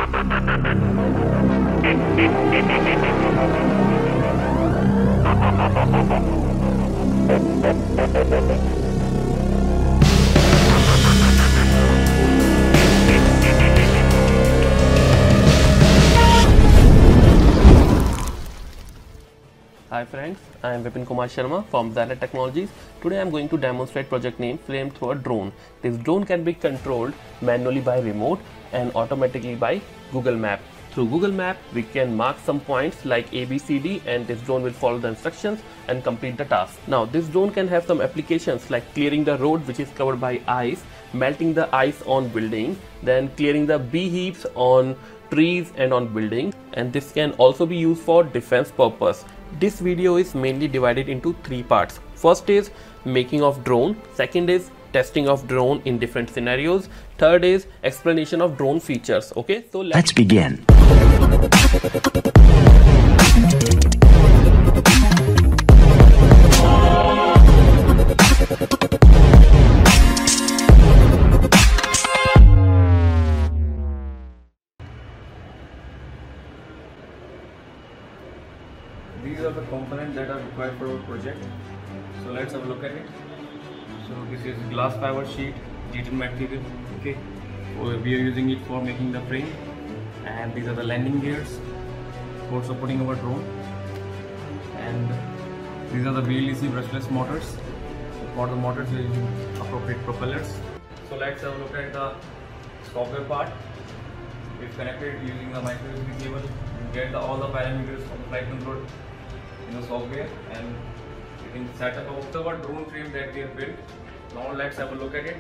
Hi friends, I am Vipin Kumar Sharma from Zynet Technologies. Today I am going to demonstrate project name Flamethrower Drone. This drone can be controlled manually by remote and automatically by Google Map. Through Google Map, we can mark some points like A, B, C, D, and this drone will follow the instructions and complete the task. Now this drone can have some applications like clearing the road which is covered by ice, melting the ice on building, then clearing the bee heaps on trees and on buildings, and this can also be used for defense purpose. This video is mainly divided into three parts. First is making of drone, second is testing of drone in different scenarios, third is explanation of drone features. Okay, so let's begin. These are the components that are required for our project. So let's have a look at it. So this is glass fiber sheet, G10 material. Okay, so we are using it for making the frame, and these are the landing gears for supporting our drone. And these are the VLEC brushless motors. For the motors, we use appropriate propellers. So let's have a look at the software part. We've connected using the micro USB cable. You get all the parameters from the flight control in the software, and you can set up our drone frame that we have built. Now let's have a look at it.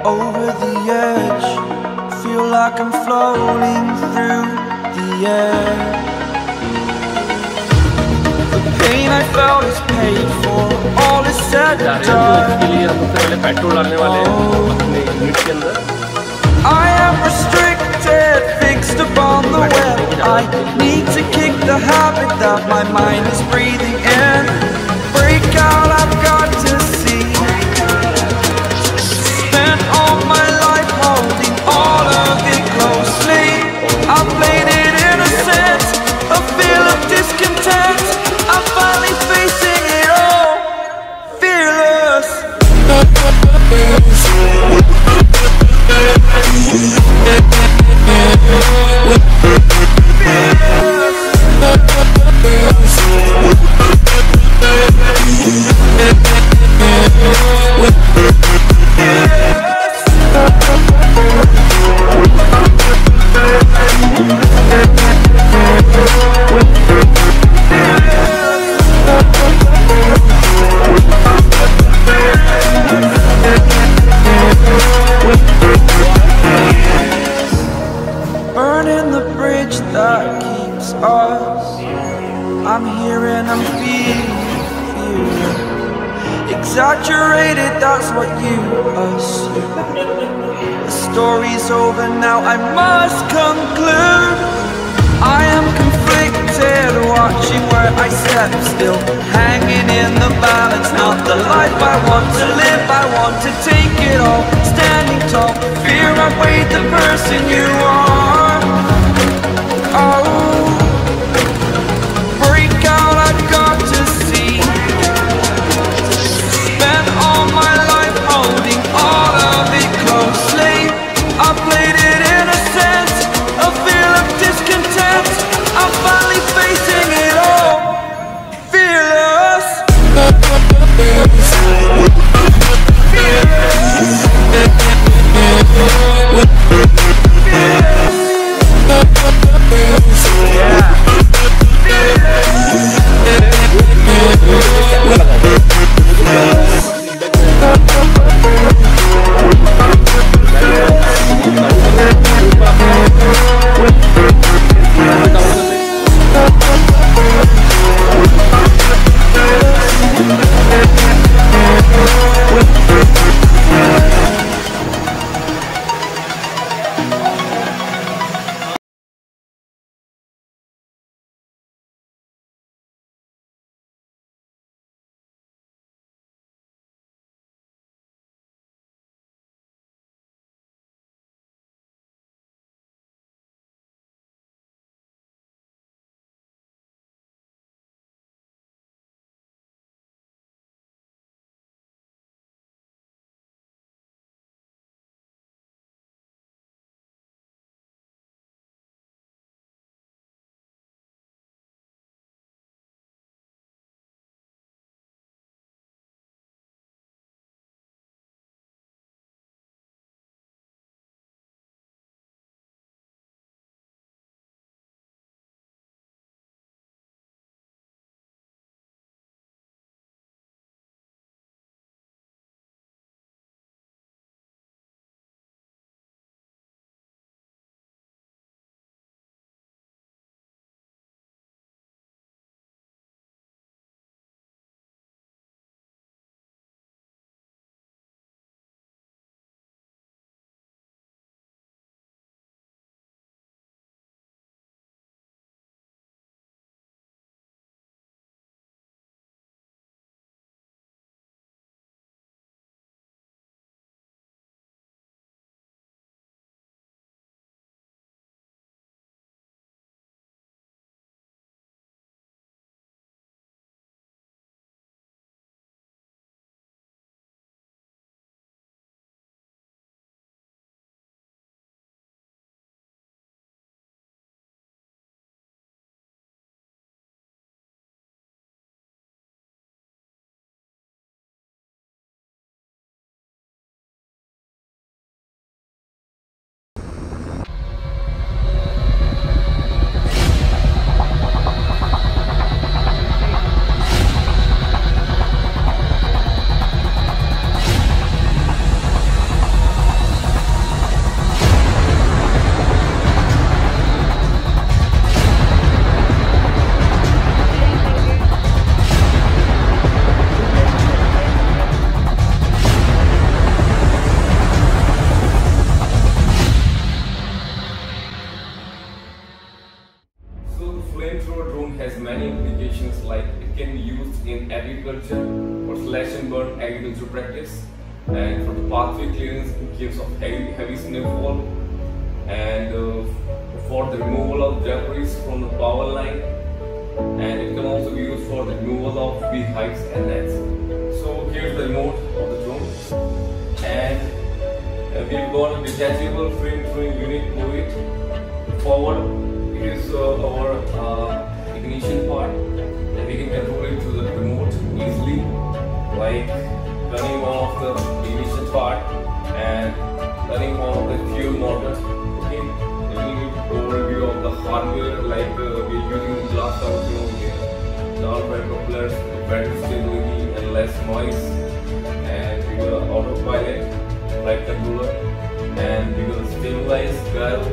over the edge. Feel like I'm floating through the air. The pain I felt is paid for, all is said and done. I am restricted, fixed upon the web. I need to kick the habit that my mind is breathing in. Break out, I've got to see. Spent all my life holding all of it closely. I played it innocent, a feel of discontent. I'm finally facing it all, fearless. Burning the bridge that keeps us. I'm here and I'm feeling exaggerated, that's what you assume. The story's over now, I must conclude. I am conflicted, watching where I step still, hanging in the balance, not the life I want to live. I want to take it all, standing tall. Fear outweighed the person you are. Oh, break out, I've got to see. Spent all my life holding all of it closely. I played it innocent, a feel of discontent. I'm finally facing it all, fearless. Fearless. many applications, like it can be used in agriculture for slash and burn agriculture practice, and for the pathway clearance in case of heavy snowfall, and for the removal of debris from the power line, and it can also be used for the removal of beehives and nets. So here's the remote of the drone, and we've got a detachable frame throwing unit for it. Forward is our ignition part, and we can control it through the remote easily, like turning on of the ignition part and turning on the fuel motor. Okay, giving you overview of the hardware, like we're using glass tower here, down by propellers, better stability and less noise, and we will autopilot flight controller, and we will stabilize, guide